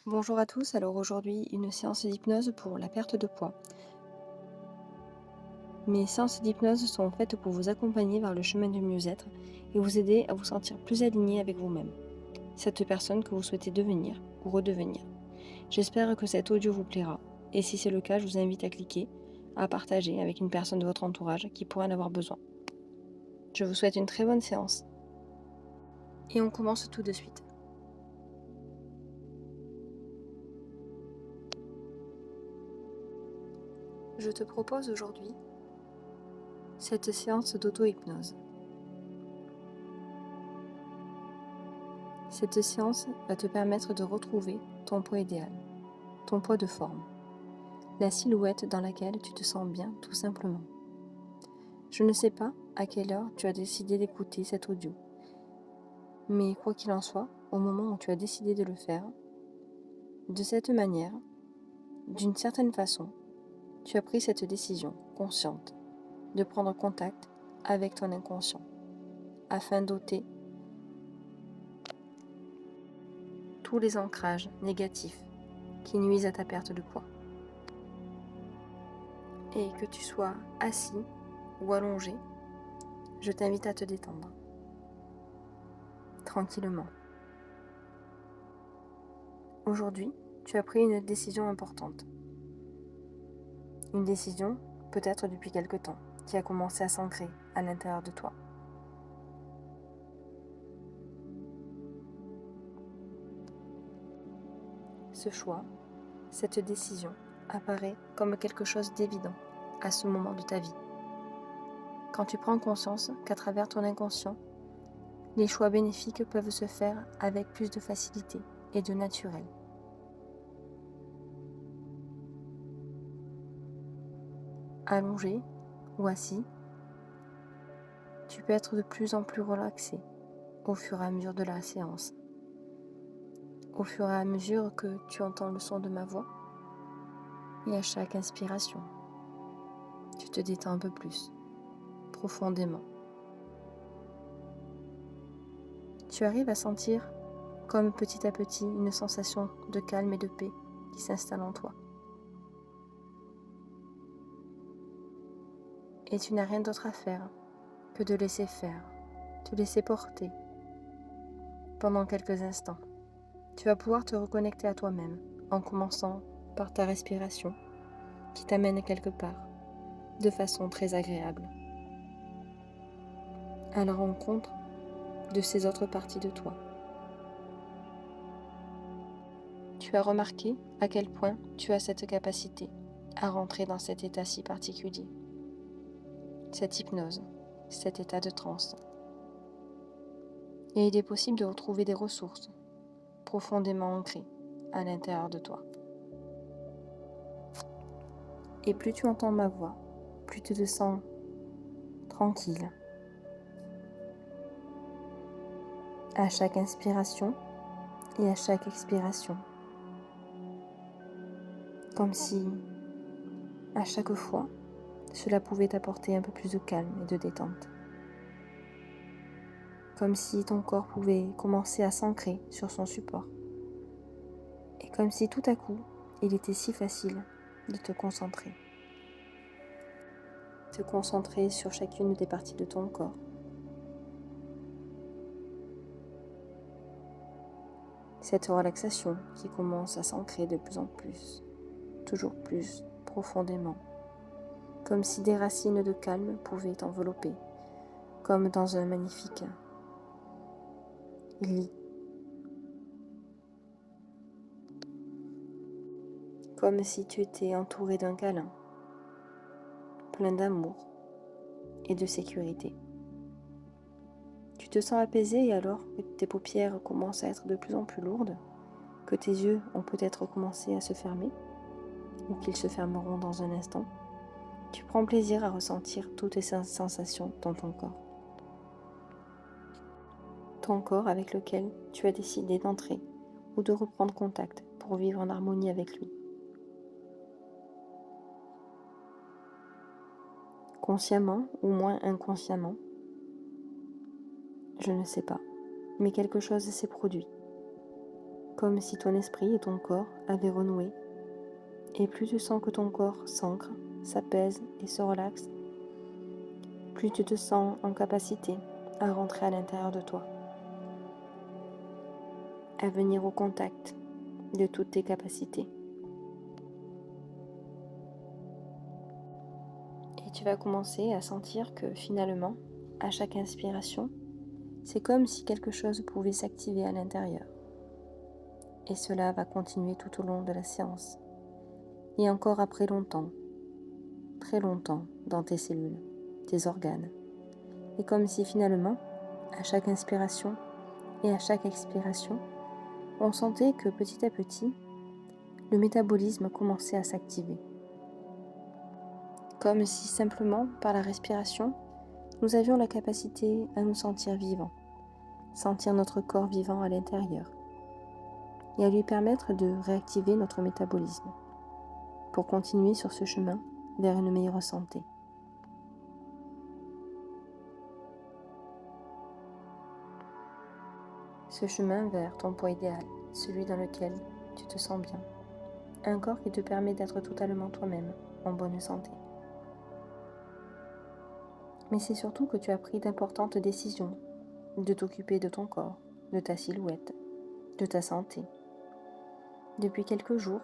Bonjour à tous, alors aujourd'hui une séance d'hypnose pour la perte de poids. Mes séances d'hypnose sont faites pour vous accompagner vers le chemin du mieux-être et vous aider à vous sentir plus aligné avec vous-même, cette personne que vous souhaitez devenir ou redevenir. J'espère que cet audio vous plaira et si c'est le cas, je vous invite à cliquer, à partager avec une personne de votre entourage qui pourrait en avoir besoin. Je vous souhaite une très bonne séance et on commence tout de suite. Je te propose aujourd'hui cette séance d'auto-hypnose. Cette séance va te permettre de retrouver ton poids idéal, ton poids de forme, la silhouette dans laquelle tu te sens bien tout simplement. Je ne sais pas à quelle heure tu as décidé d'écouter cet audio, mais quoi qu'il en soit, au moment où tu as décidé de le faire, de cette manière, d'une certaine façon, tu as pris cette décision consciente de prendre contact avec ton inconscient afin d'ôter tous les ancrages négatifs qui nuisent à ta perte de poids. Et que tu sois assis ou allongé, je t'invite à te détendre tranquillement. Aujourd'hui, tu as pris une décision importante. Une décision, peut-être depuis quelque temps, qui a commencé à s'ancrer à l'intérieur de toi. Ce choix, cette décision, apparaît comme quelque chose d'évident à ce moment de ta vie. Quand tu prends conscience qu'à travers ton inconscient, les choix bénéfiques peuvent se faire avec plus de facilité et de naturel. Allongé ou assis, tu peux être de plus en plus relaxé au fur et à mesure de la séance. Au fur et à mesure que tu entends le son de ma voix, et à chaque inspiration, tu te détends un peu plus, profondément. Tu arrives à sentir, comme petit à petit, une sensation de calme et de paix qui s'installe en toi. Et tu n'as rien d'autre à faire que de laisser faire, te laisser porter pendant quelques instants. Tu vas pouvoir te reconnecter à toi-même en commençant par ta respiration qui t'amène quelque part de façon très agréable à la rencontre de ces autres parties de toi. Tu as remarqué à quel point tu as cette capacité à rentrer dans cet état si particulier, cette hypnose, cet état de transe. Et il est possible de retrouver des ressources profondément ancrées à l'intérieur de toi. Et plus tu entends ma voix, plus tu te sens tranquille. À chaque inspiration et à chaque expiration. Comme si, à chaque fois, cela pouvait t'apporter un peu plus de calme et de détente. Comme si ton corps pouvait commencer à s'ancrer sur son support. Et comme si tout à coup, il était si facile de te concentrer. Te concentrer sur chacune des parties de ton corps. Cette relaxation qui commence à s'ancrer de plus en plus, toujours plus profondément. Comme si des racines de calme pouvaient t'envelopper, comme dans un magnifique lit. Comme si tu étais entouré d'un câlin, plein d'amour et de sécurité. Tu te sens apaisé et alors que tes paupières commencent à être de plus en plus lourdes, que tes yeux ont peut-être commencé à se fermer, ou qu'ils se fermeront dans un instant, tu prends plaisir à ressentir toutes ces sensations dans ton corps. Ton corps avec lequel tu as décidé d'entrer ou de reprendre contact pour vivre en harmonie avec lui. Consciemment ou moins inconsciemment, je ne sais pas, mais quelque chose s'est produit. comme si ton esprit et ton corps avaient renoué. Et plus tu sens que ton corps s'ancre, s'apaise et se relaxe, plus tu te sens en capacité à rentrer à l'intérieur de toi, à venir au contact de toutes tes capacités. Et tu vas commencer à sentir que finalement, à chaque inspiration, c'est comme si quelque chose pouvait s'activer à l'intérieur. Et cela va continuer tout au long de la séance. Et encore après longtemps, très longtemps, dans tes cellules, tes organes. Et comme si finalement, à chaque inspiration et à chaque expiration, on sentait que petit à petit, le métabolisme commençait à s'activer. Comme si simplement, par la respiration, nous avions la capacité à nous sentir vivants, sentir notre corps vivant à l'intérieur, et à lui permettre de réactiver notre métabolisme, pour continuer sur ce chemin vers une meilleure santé. Ce chemin vers ton poids idéal, celui dans lequel tu te sens bien. Un corps qui te permet d'être totalement toi-même, en bonne santé. Mais c'est surtout que tu as pris d'importantes décisions, de t'occuper de ton corps, de ta silhouette, de ta santé. Depuis quelques jours,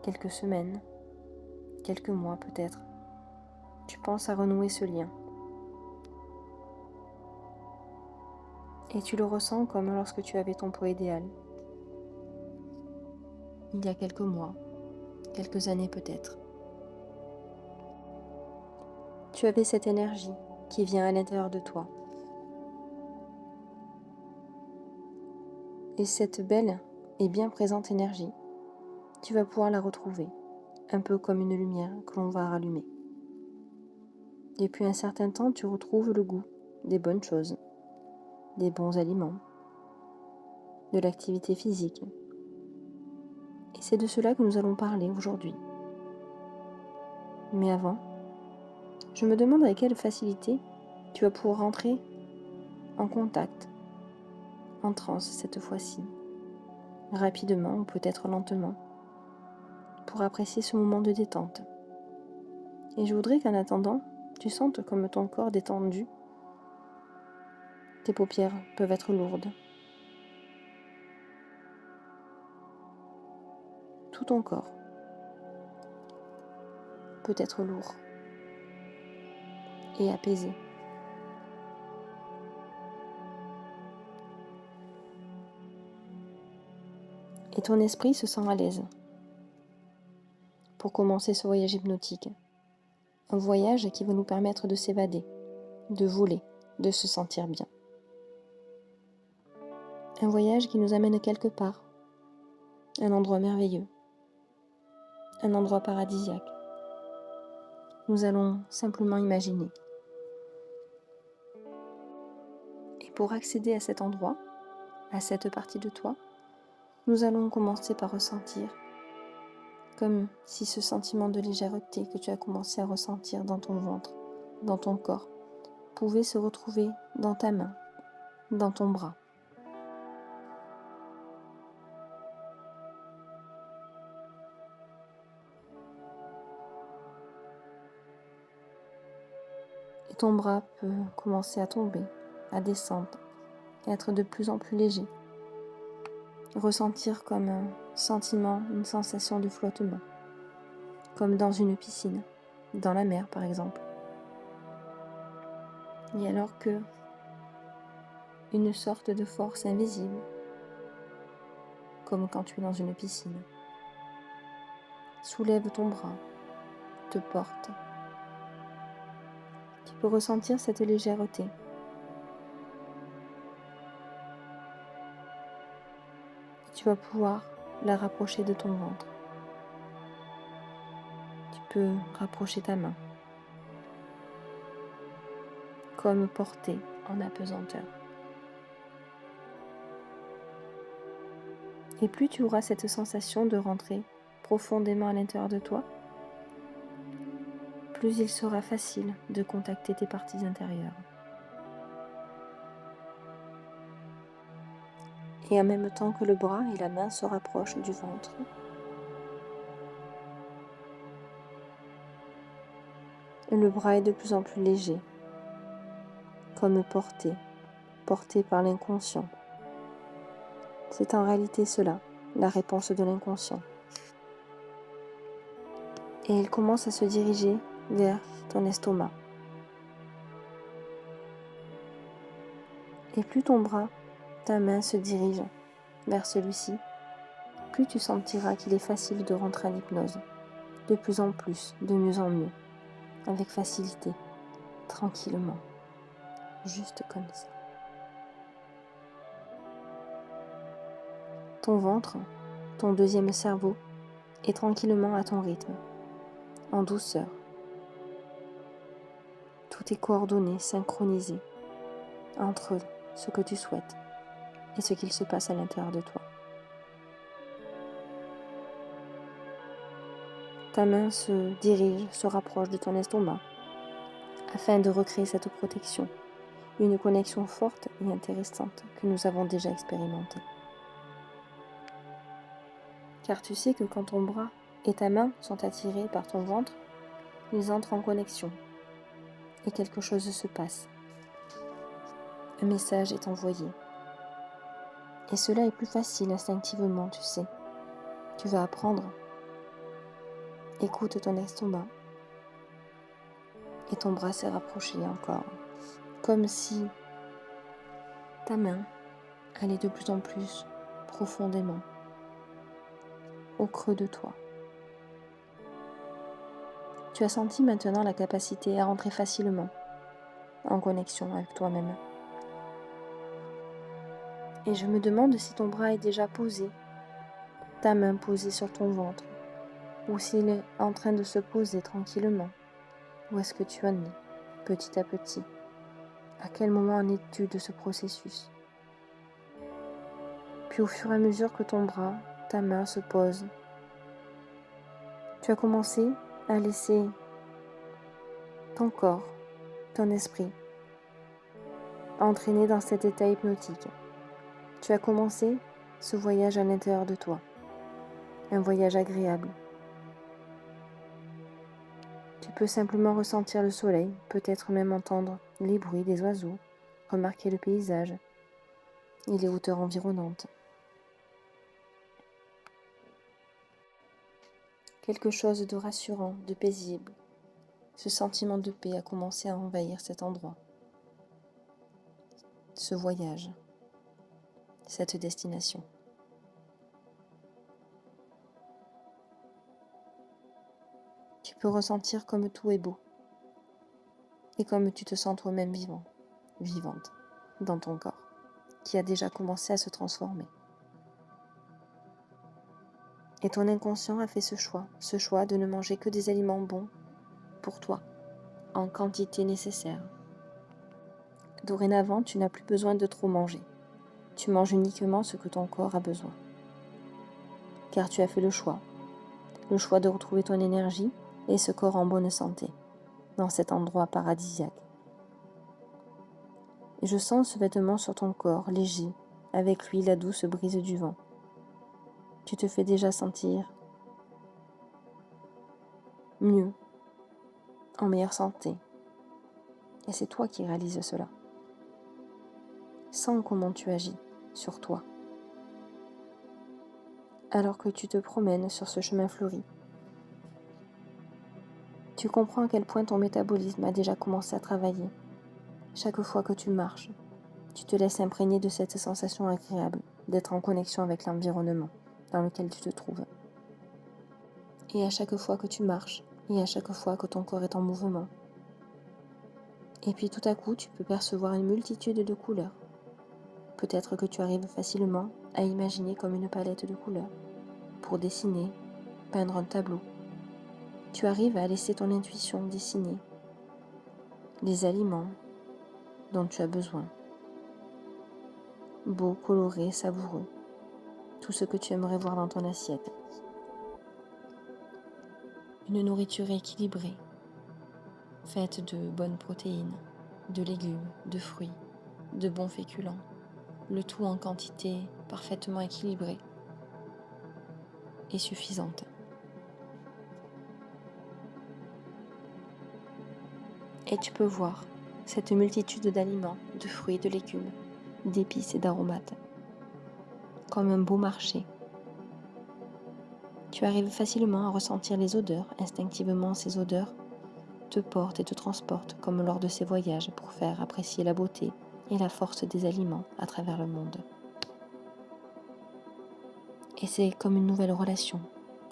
quelques semaines, quelques mois peut-être, tu penses à renouer ce lien. Et tu le ressens comme lorsque tu avais ton poids idéal. Il y a quelques mois, quelques années peut-être. Tu avais cette énergie qui vient à l'intérieur de toi. Et cette belle et bien présente énergie, tu vas pouvoir la retrouver, un peu comme une lumière que l'on va rallumer. Depuis un certain temps, tu retrouves le goût des bonnes choses, des bons aliments, de l'activité physique. Et c'est de cela que nous allons parler aujourd'hui. Mais avant, je me demande avec quelle facilité tu vas pouvoir rentrer en contact, en transe cette fois-ci, rapidement ou peut-être lentement, pour apprécier ce moment de détente. Et je voudrais qu'en attendant, tu sentes comme ton corps détendu. Tes paupières peuvent être lourdes. Tout ton corps peut être lourd et apaisé. Et ton esprit se sent à l'aise pour commencer ce voyage hypnotique. Un voyage qui va nous permettre de s'évader, de voler, de se sentir bien. Un voyage qui nous amène quelque part, un endroit merveilleux, un endroit paradisiaque. Nous allons simplement imaginer. Et pour accéder à cet endroit, à cette partie de toi, nous allons commencer par ressentir comme si ce sentiment de légèreté que tu as commencé à ressentir dans ton ventre, dans ton corps, pouvait se retrouver dans ta main, dans ton bras. Et ton bras peut commencer à tomber, à descendre, et être de plus en plus léger. Ressentir comme un sentiment, une sensation de flottement, comme dans une piscine, dans la mer par exemple. Et alors que une sorte de force invisible, comme quand tu es dans une piscine, soulève ton bras, te porte. Tu peux ressentir cette légèreté. Tu vas pouvoir la rapprocher de ton ventre. Tu peux rapprocher ta main, comme portée en apesanteur. Et plus tu auras cette sensation de rentrer profondément à l'intérieur de toi, plus il sera facile de contacter tes parties intérieures. Et en même temps que le bras et la main se rapprochent du ventre, le bras est de plus en plus léger, comme porté par l'inconscient. C'est en réalité cela, la réponse de l'inconscient. Et il commence à se diriger vers ton estomac. Et plus ton bras, ta main se dirige vers celui-ci, plus tu sentiras qu'il est facile de rentrer en hypnose, de plus en plus, de mieux en mieux, avec facilité, tranquillement, juste comme ça. Ton ventre, ton deuxième cerveau, est tranquillement à ton rythme, en douceur. Tout est coordonné, synchronisé entre ce que tu souhaites et ce qu'il se passe à l'intérieur de toi. Ta main se dirige, se rapproche de ton estomac afin de recréer cette protection, une connexion forte et intéressante que nous avons déjà expérimentée. Car tu sais que quand ton bras et ta main sont attirés par ton ventre, ils entrent en connexion et quelque chose se passe. Un message est envoyé. Et cela est plus facile instinctivement, tu sais. Tu vas apprendre. Écoute ton estomac. Et ton bras s'est rapproché encore. Comme si ta main allait de plus en plus profondément au creux de toi. Tu as senti maintenant la capacité à rentrer facilement en connexion avec toi-même. Et je me demande si ton bras est déjà posé, ta main posée sur ton ventre, ou s'il est en train de se poser tranquillement. Où est-ce que tu en es, petit à petit? À quel moment en es-tu de ce processus? Puis au fur et à mesure que ton bras, ta main se pose, tu as commencé à laisser ton corps, ton esprit, entraîner dans cet état hypnotique. Tu as commencé ce voyage à l'intérieur de toi, un voyage agréable. Tu peux simplement ressentir le soleil, peut-être même entendre les bruits des oiseaux, remarquer le paysage et les hauteurs environnantes. Quelque chose de rassurant, de paisible. Ce sentiment de paix a commencé à envahir cet endroit, ce voyage, cette destination. Tu peux ressentir comme tout est beau et comme tu te sens toi-même vivant, vivante, dans ton corps, qui a déjà commencé à se transformer. Et ton inconscient a fait ce choix de ne manger que des aliments bons pour toi, en quantité nécessaire. Dorénavant, tu n'as plus besoin de trop manger. Tu manges uniquement ce que ton corps a besoin. Car tu as fait le choix de retrouver ton énergie et ce corps en bonne santé, dans cet endroit paradisiaque. Et je sens ce vêtement sur ton corps, léger, avec lui la douce brise du vent. Tu te fais déjà sentir mieux, en meilleure santé. Et c'est toi qui réalises cela. Sens comment tu agis sur toi, alors que tu te promènes sur ce chemin fleuri. Tu comprends à quel point ton métabolisme a déjà commencé à travailler. Chaque fois que tu marches, tu te laisses imprégner de cette sensation agréable d'être en connexion avec l'environnement dans lequel tu te trouves. Et à chaque fois que tu marches, et à chaque fois que ton corps est en mouvement, et puis tout à coup, tu peux percevoir une multitude de couleurs. Peut-être que tu arrives facilement à imaginer comme une palette de couleurs pour dessiner, peindre un tableau. Tu arrives à laisser ton intuition dessiner les aliments dont tu as besoin. Beau, coloré, savoureux. Tout ce que tu aimerais voir dans ton assiette. Une nourriture équilibrée, faite de bonnes protéines, de légumes, de fruits, de bons féculents. le tout en quantité parfaitement équilibrée et suffisante. Et tu peux voir cette multitude d'aliments, de fruits, de légumes, d'épices et d'aromates, comme un beau marché. Tu arrives facilement à ressentir les odeurs. Instinctivement, ces odeurs te portent et te transportent, comme lors de ces voyages, pour faire apprécier la beauté et la force des aliments à travers le monde. Et c'est comme une nouvelle relation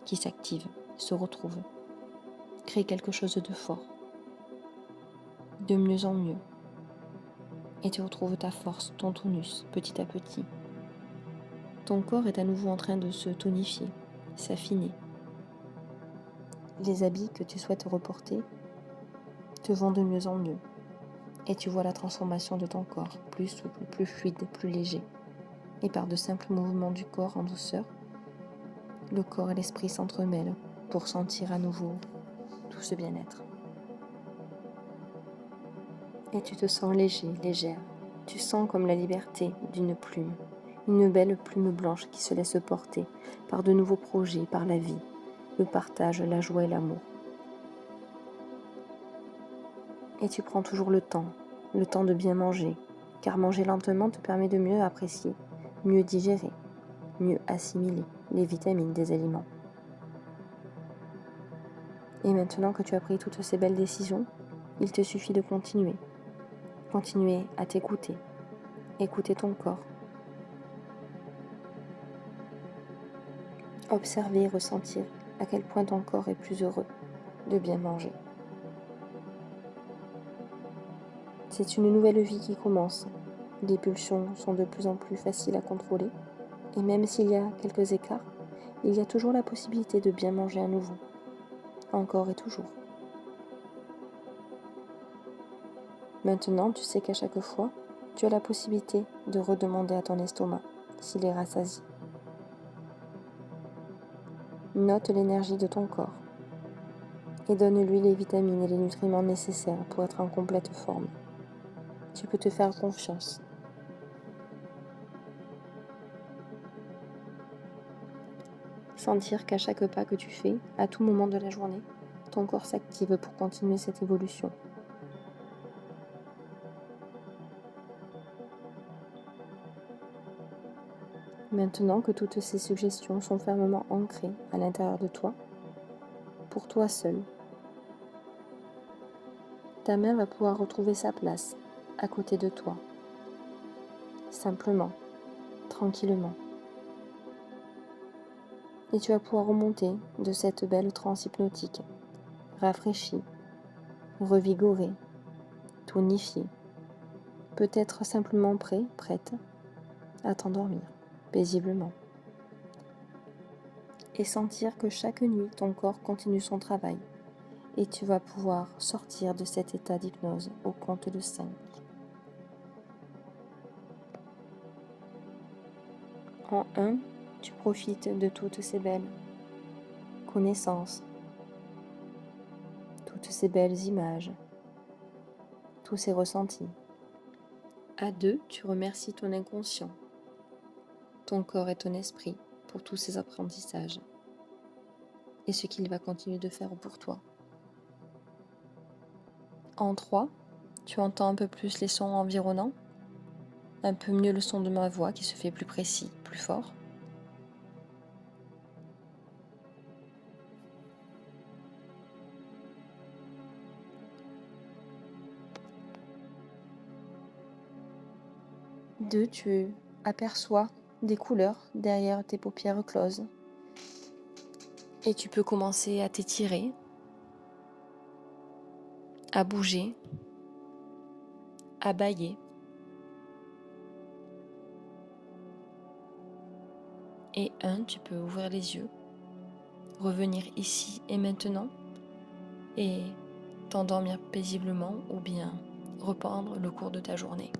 qui s'active, se retrouve, crée quelque chose de fort, de mieux en mieux. Et tu retrouves ta force, ton tonus, petit à petit. Ton corps est à nouveau en train de se tonifier, s'affiner. Les habits que tu souhaites reporter te vont de mieux en mieux. Et tu vois la transformation de ton corps, plus souple, plus fluide, plus léger. Et par de simples mouvements du corps en douceur, le corps et l'esprit s'entremêlent pour sentir à nouveau tout ce bien-être. Et tu te sens léger, légère. Tu sens comme la liberté d'une plume, une belle plume blanche qui se laisse porter par de nouveaux projets, par la vie, le partage, la joie et l'amour. Et tu prends toujours le temps de bien manger, car manger lentement te permet de mieux apprécier, mieux digérer, mieux assimiler les vitamines des aliments. Et maintenant que tu as pris toutes ces belles décisions, il te suffit de continuer à t'écouter, écouter ton corps, observer et ressentir à quel point ton corps est plus heureux de bien manger. C'est une nouvelle vie qui commence. Les pulsions sont de plus en plus faciles à contrôler, et même s'il y a quelques écarts, il y a toujours la possibilité de bien manger à nouveau, encore et toujours. Maintenant, tu sais qu'à chaque fois, tu as la possibilité de redemander à ton estomac s'il est rassasié. Note l'énergie de ton corps et donne-lui les vitamines et les nutriments nécessaires pour être en complète forme. Tu peux te faire confiance. Sentir qu'à chaque pas que tu fais, à tout moment de la journée, ton corps s'active pour continuer cette évolution. Maintenant que toutes ces suggestions sont fermement ancrées à l'intérieur de toi, pour toi seul, ta main va pouvoir retrouver sa place à côté de toi, simplement, tranquillement. Et tu vas pouvoir remonter de cette belle transe hypnotique, rafraîchie, revigorée, tonifiée, peut-être simplement prête à t'endormir paisiblement. Et sentir que chaque nuit, ton corps continue son travail et tu vas pouvoir sortir de cet état d'hypnose au compte de 5. En 1, tu profites de toutes ces belles connaissances, toutes ces belles images, tous ces ressentis. À 2, tu remercies ton inconscient, ton corps et ton esprit pour tous ces apprentissages et ce qu'il va continuer de faire pour toi. En 3, tu entends un peu plus les sons environnants, un peu mieux le son de ma voix qui se fait plus précis, plus fort. Deux, tu aperçois des couleurs derrière tes paupières closes et tu peux commencer à t'étirer, à bouger, à bâiller. Et 1, tu peux ouvrir les yeux, revenir ici et maintenant et t'endormir paisiblement ou bien reprendre le cours de ta journée.